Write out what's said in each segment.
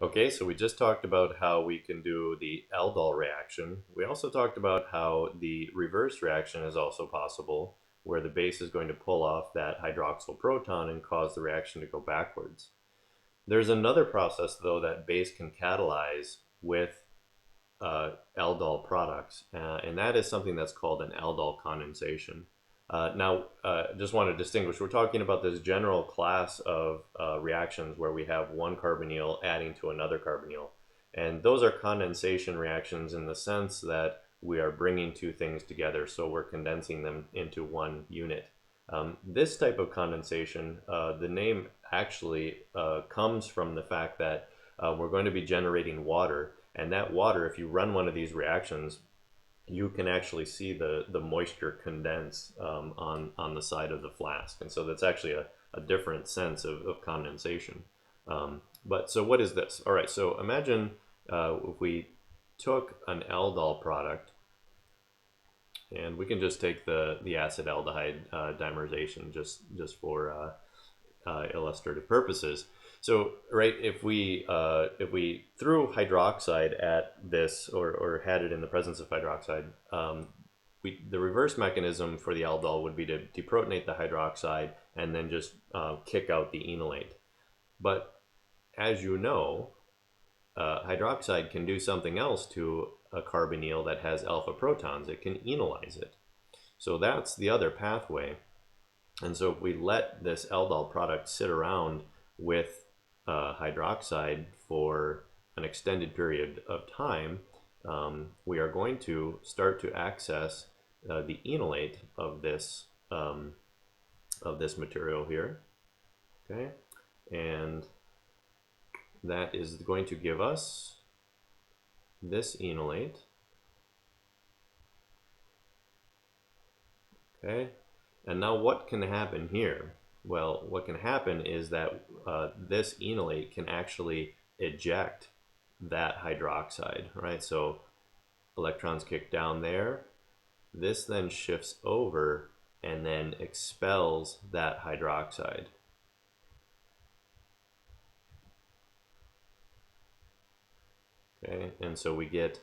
Okay, so we just talked about how we can do the aldol reaction. We also talked about how the reverse reaction is also possible, where the base is going to pull off that hydroxyl proton and cause the reaction to go backwards. There's another process, though, that base can catalyze with aldol products, and that is something that's called an aldol condensation. Just want to distinguish, we're talking about this general class of reactions where we have one carbonyl adding to another carbonyl. And those are condensation reactions in the sense that we are bringing two things together, so we're condensing them into one unit. This type of condensation, the name actually comes from the fact that we're going to be generating water, and that water, if you run one of these reactions, you can actually see the moisture condense on the side of the flask. And so that's actually a different sense of condensation. But so what is this? All right, so imagine if we took an aldol product, and we can just take the acid aldehyde dimerization just for illustrative purposes. So, right, if we threw hydroxide at this, or had it in the presence of hydroxide, the reverse mechanism for the aldol would be to deprotonate the hydroxide and then just kick out the enolate. But as you know, hydroxide can do something else to a carbonyl that has alpha protons. It can enolize it. So that's the other pathway. And so if we let this aldol product sit around with hydroxide for an extended period of time, we are going to start to access the enolate of this material here. Okay, and that is going to give us this enolate. Okay, and now what can happen here? Well, what can happen is that this enolate can actually eject that hydroxide, right? So electrons kick down there. This then shifts over and then expels that hydroxide. Okay, and so we get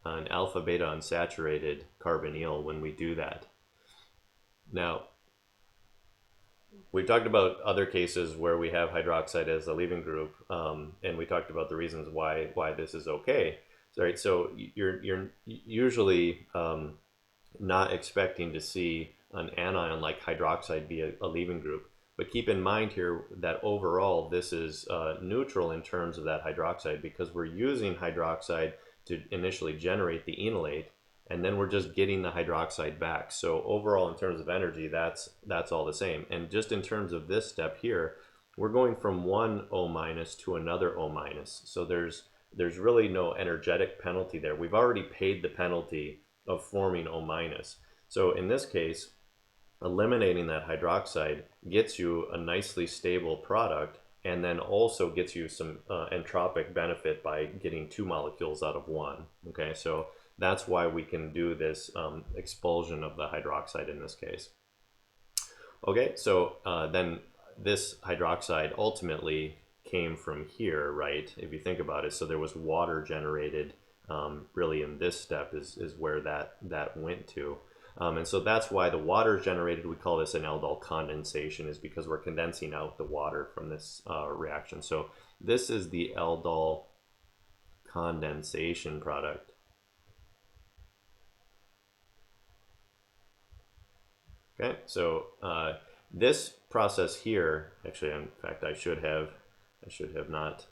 an alpha beta unsaturated carbonyl when we do that. Now, we talked about other cases where we have hydroxide as a leaving group, and we talked about the reasons why this is okay. Right, so you're usually not expecting to see an anion like hydroxide be a leaving group. But keep in mind here that overall this is neutral in terms of that hydroxide, because we're using hydroxide to initially generate the enolate, and then we're just getting the hydroxide back. So overall, in terms of energy, that's all the same. And just in terms of this step here, we're going from one O minus to another O minus. So there's really no energetic penalty there. We've already paid the penalty of forming O minus. So in this case, eliminating that hydroxide gets you a nicely stable product, and then also gets you some entropic benefit by getting two molecules out of one. Okay, so that's why we can do this expulsion of the hydroxide in this case. Okay, so then this hydroxide ultimately came from here, right? If you think about it, so there was water generated really in this step is where that went to. And so that's why the water is generated. We call this an aldol condensation, is because we're condensing out the water from this reaction. So this is the aldol condensation product. Okay, so this process here, actually, in fact, I should have not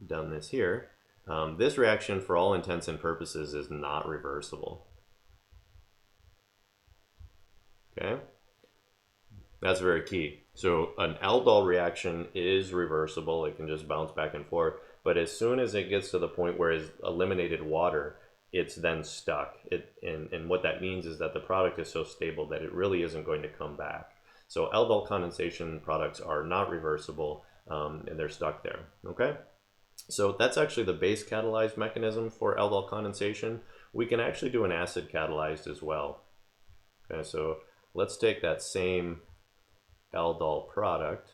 done this here. This reaction, for all intents and purposes, is not reversible. Okay, that's very key. So an aldol reaction is reversible. It can just bounce back and forth. But as soon as it gets to the point where it's eliminated water, it's then stuck. And what that means is that the product is so stable that it really isn't going to come back. So aldol condensation products are not reversible, and they're stuck there. Okay? So that's actually the base catalyzed mechanism for aldol condensation. We can actually do an acid catalyzed as well. Okay, so let's take that same aldol product.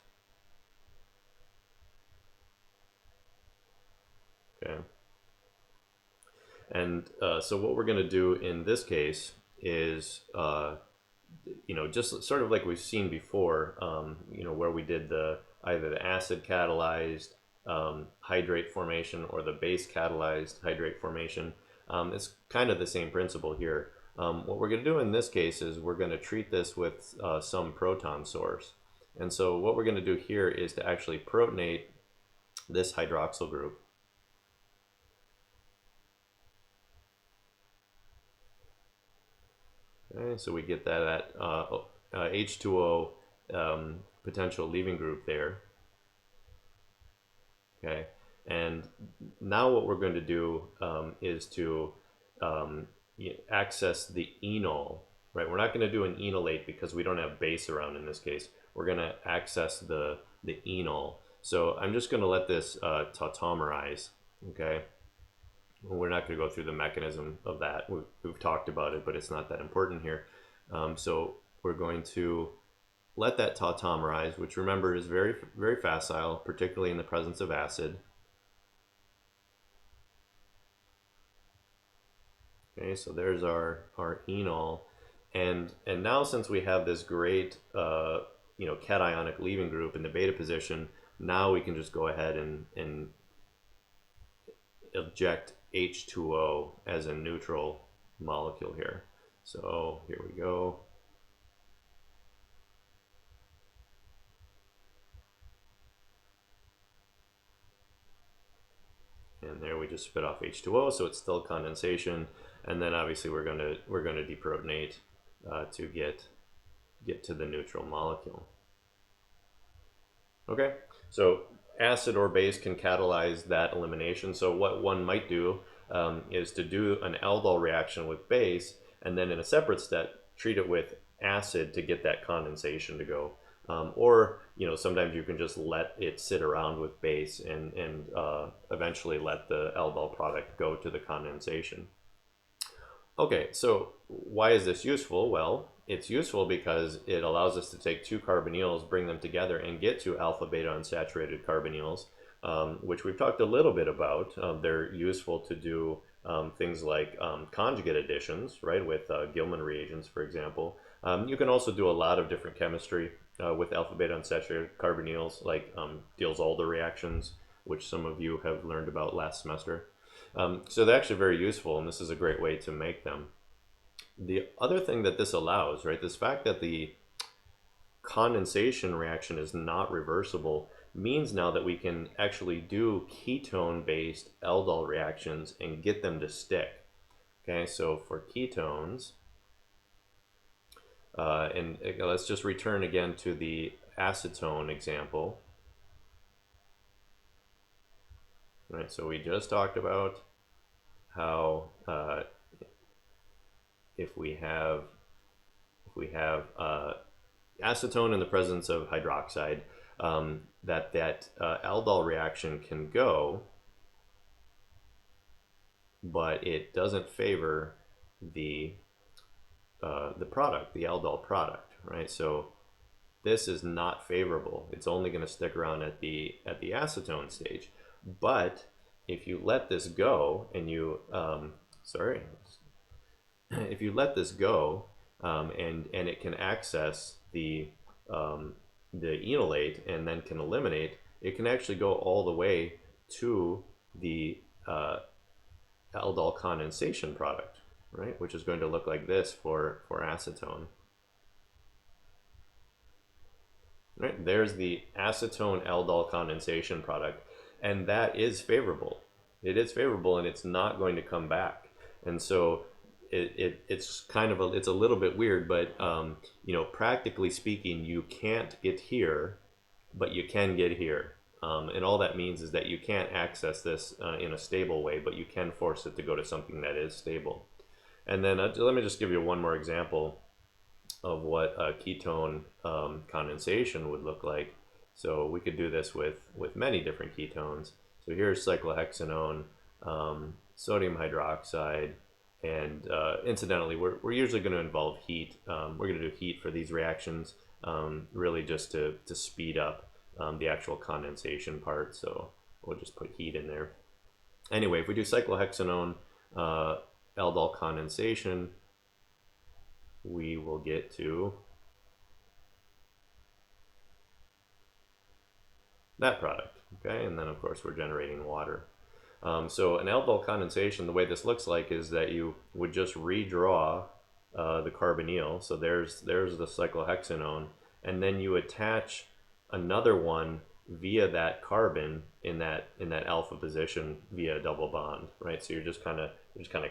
Okay. And so what we're going to do in this case is, just sort of like we've seen before, where we did either the acid catalyzed hydrate formation or the base catalyzed hydrate formation. It's kind of the same principle here. What we're going to do in this case is we're going to treat this with some proton source. And so what we're going to do here is to actually protonate this hydroxyl group. Okay, so we get that H2O potential leaving group there. Okay, and now what we're going to do is to access the enol. Right, we're not going to do an enolate because we don't have base around in this case. We're going to access the enol. So I'm just going to let this tautomerize. Okay. We're not going to go through the mechanism of that. We've talked about it, but it's not that important here. So we're going to let that tautomerize, which remember is very, very facile, particularly in the presence of acid. Okay, so there's our enol. And now since we have this great cationic leaving group in the beta position, now we can just go ahead and eject H2O as a neutral molecule here. So here we go. And there we just spit off H2O, so it's still condensation. And then obviously we're going to deprotonate to get to the neutral molecule. Okay, so acid or base can catalyze that elimination. So what one might do is to do an aldol reaction with base, and then in a separate step treat it with acid to get that condensation to go. Or sometimes you can just let it sit around with base and eventually let the aldol product go to the condensation. Okay, so why is this useful? Well, it's useful because it allows us to take two carbonyls, bring them together, and get to alpha beta unsaturated carbonyls, which we've talked a little bit about. They're useful to do things like conjugate additions, right, with Gilman reagents, for example. You can also do a lot of different chemistry with alpha beta unsaturated carbonyls, like Diels-Alder reactions, which some of you have learned about last semester. So they're actually very useful, and this is a great way to make them. The other thing that this allows, right, this fact that the condensation reaction is not reversible means now that we can actually do ketone-based aldol reactions and get them to stick. Okay, so for ketones, and let's just return again to the acetone example. All right, so we just talked about how if we have acetone in the presence of hydroxide, that aldol reaction can go, but it doesn't favor the product, the aldol product, right? So this is not favorable. It's only going to stick around at the acetone stage. But if you let this go and you if you let this go and it can access the enolate and then can eliminate, it can actually go all the way to the aldol condensation product, right? Which is going to look like this for acetone. Right, there's the acetone aldol condensation product, and that is favorable. It is favorable, and it's not going to come back. And so it's kind of it's a little bit weird, but practically speaking, you can't get here, but you can get here. And all that means is that you can't access this in a stable way, but you can force it to go to something that is stable. And then let me just give you one more example of what ketone condensation would look like. So we could do this with many different ketones. So here's cyclohexanone, sodium hydroxide, and incidentally, we're usually going to involve heat. We're going to do heat for these reactions, really just to speed up the actual condensation part. So we'll just put heat in there. Anyway, if we do cyclohexanone aldol condensation, we will get to that product, okay? And then of course we're generating water. So an aldol condensation, the way this looks like is that you would just redraw the carbonyl. So there's the cyclohexanone, and then you attach another one via that carbon in that alpha position via a double bond, right? So you're just kind of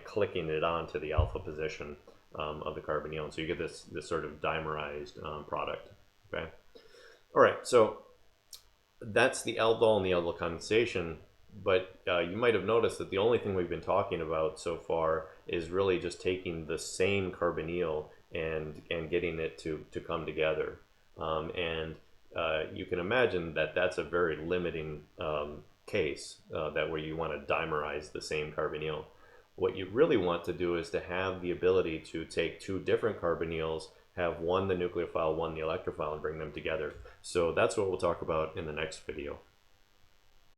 clicking it onto the alpha position of the carbonyl, and so you get this sort of dimerized product. Okay. All right. So that's the aldol and the aldol condensation. But you might have noticed that the only thing we've been talking about so far is really just taking the same carbonyl and getting it to come together. And you can imagine that that's a very limiting case, that where you want to dimerize the same carbonyl. What you really want to do is to have the ability to take two different carbonyls, have one the nucleophile, one the electrophile, and bring them together. So that's what we'll talk about in the next video.